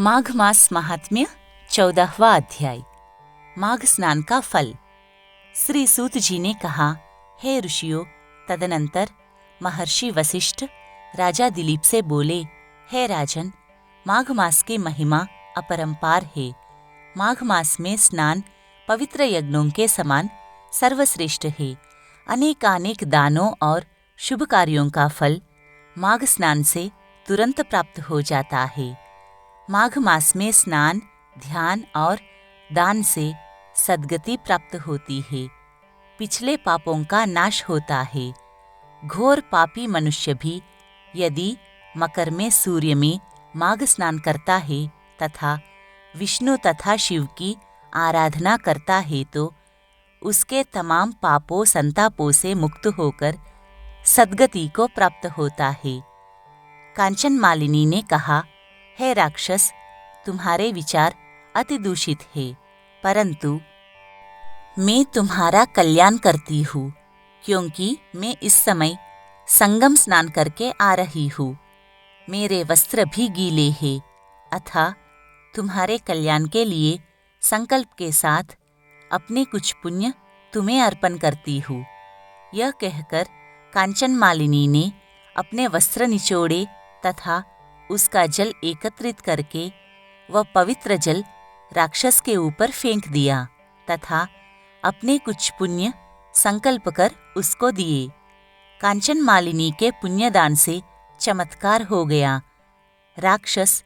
माघ मास महात्म्य 14वां अध्याय। माघ स्नान का फल। श्री सूत जी ने कहा, हे ऋषियों, तदनंतर महर्षि वशिष्ठ राजा दिलीप से बोले, हे राजन, माघ मास की महिमा अपरंपार है। माघ मास में स्नान पवित्र यज्ञों के समान सर्वश्रेष्ठ है। अनेकानेक दानों और शुभ कार्यों का फल माघ स्नान से तुरंत प्राप्त हो जाता है। माघ मास में स्नान, ध्यान और दान से सद्गति प्राप्त होती है। पिछले पापों का नाश होता है। घोर पापी मनुष्य भी यदि मकर में सूर्य में माघ स्नान करता है तथा विष्णु तथा शिव की आराधना करता है तो उसके तमाम पापों संतापों से मुक्त होकर सद्गति को प्राप्त होता है। कांचन मालिनी ने कहा, हे राक्षस, तुम्हारे विचार अति दूषित है, परंतु मैं तुम्हारा कल्याण करती हूँ, क्योंकि मैं इस समय संगम स्नान करके आ रही हूँ। मेरे वस्त्र भी गीले हैं, अतः तुम्हारे कल्याण के लिए संकल्प के साथ अपने कुछ पुण्य तुम्हें अर्पण करती हूँ। यह कहकर कांचन मालिनी ने अपने वस्त्र निचोड़े तथा उसका जल एकत्रित करके वह पवित्र जल राक्षस के ऊपर फेंक दिया तथा अपने कुछ पुण्य संकल्प कर उसको दिए। कांचन मालिनी के पुण्यदान से चमत्कार हो गया। राक्षस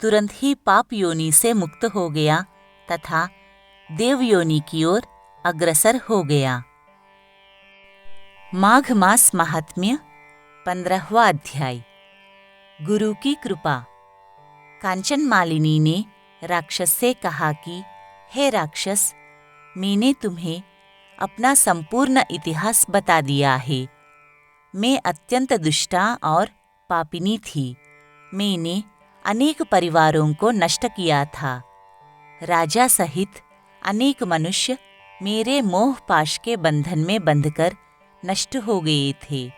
तुरंत ही पाप योनि से मुक्त हो गया तथा देव योनि की ओर अग्रसर हो गया। माघ मास महात्म्य 15वां अध्याय। गुरु की कृपा। कांचन मालिनी ने राक्षस से कहा कि, हे राक्षस, मैंने तुम्हें अपना संपूर्ण इतिहास बता दिया है। मैं अत्यंत दुष्टा और पापिनी थी। मैंने अनेक परिवारों को नष्ट किया था। राजा सहित अनेक मनुष्य मेरे मोह पाश के बंधन में बंधकर नष्ट हो गए थे।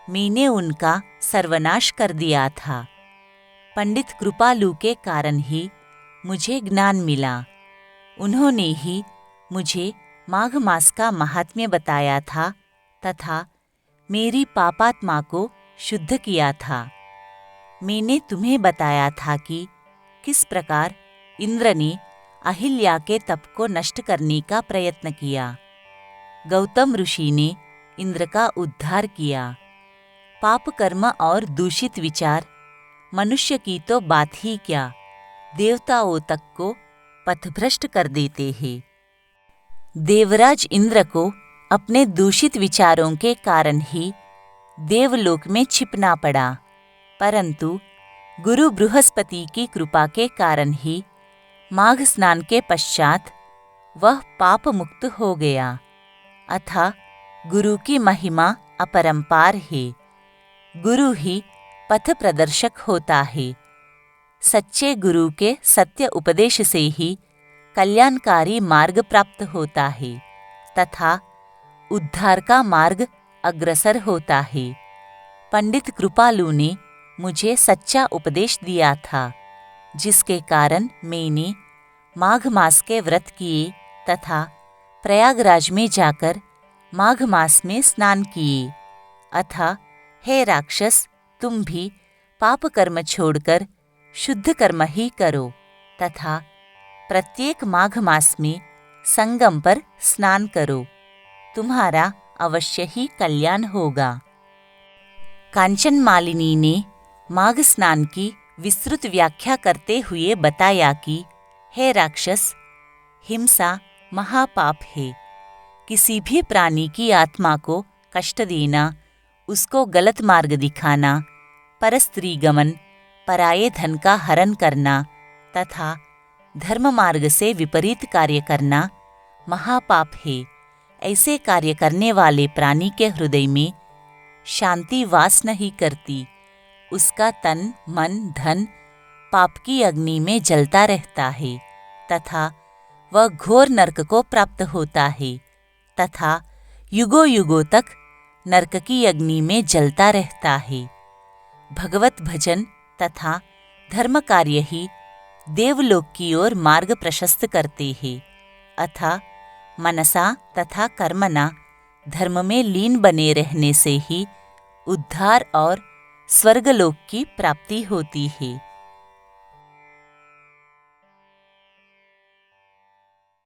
मैंने उनका सर्वनाश कर दिया था। पंडित कृपालु के कारण ही मुझे ज्ञान मिला। उन्होंने ही मुझे माघ मास का महात्म्य बताया था तथा मेरी पापात्मा को शुद्ध किया था। मैंने तुम्हें बताया था कि किस प्रकार इंद्र ने अहिल्या के तप को नष्ट करने का प्रयत्न किया। गौतम ऋषि ने इंद्र का उद्धार किया। पाप कर्म और दूषित विचार मनुष्य की तो बात ही क्या, देवताओं तक को पथभ्रष्ट कर देते हैं। देवराज इंद्र को अपने दूषित विचारों के कारण ही देवलोक में छिपना पड़ा, परंतु गुरु बृहस्पति की कृपा के कारण ही माघ स्नान के पश्चात वह पाप मुक्त हो गया। अतः गुरु की महिमा अपरंपार है। गुरु ही पथ प्रदर्शक होता है। सच्चे गुरु के सत्य उपदेश से ही कल्याणकारी मार्ग प्राप्त होता है तथा उद्धार का मार्ग अग्रसर होता है। पंडित कृपालु ने मुझे सच्चा उपदेश दिया था, जिसके कारण मैंने माघ मास के व्रत किए तथा प्रयागराज में जाकर माघ मास में स्नान किए। अतः हे राक्षस, तुम भी पाप कर्म छोड़कर शुद्ध कर्म ही करो तथा प्रत्येक माघ मास में संगम पर स्नान करो। तुम्हारा अवश्य ही कल्याण होगा। कांचन मालिनी ने माघ स्नान की विस्तृत व्याख्या करते हुए बताया कि, हे राक्षस, हिंसा महापाप है। किसी भी प्राणी की आत्मा को कष्ट देना, उसको गलत मार्ग दिखाना, परस्त्री गमन, पराये धन का हरण करना तथा धर्म मार्ग से विपरीत कार्य करना महापाप है। ऐसे कार्य करने वाले प्राणी के हृदय में शांति वास नहीं करती। उसका तन, मन, धन पाप की अग्नि में जलता रहता है तथा वह घोर नरक को प्राप्त होता है तथा युगों युगों तक नरक की अग्नि में जलता रहता है। भगवत भजन तथा धर्म कार्य ही देवलोक की ओर मार्ग प्रशस्त करते हैं। अतः मनसा तथा कर्मणा धर्म में लीन बने रहने से ही उद्धार और स्वर्गलोक की प्राप्ति होती है।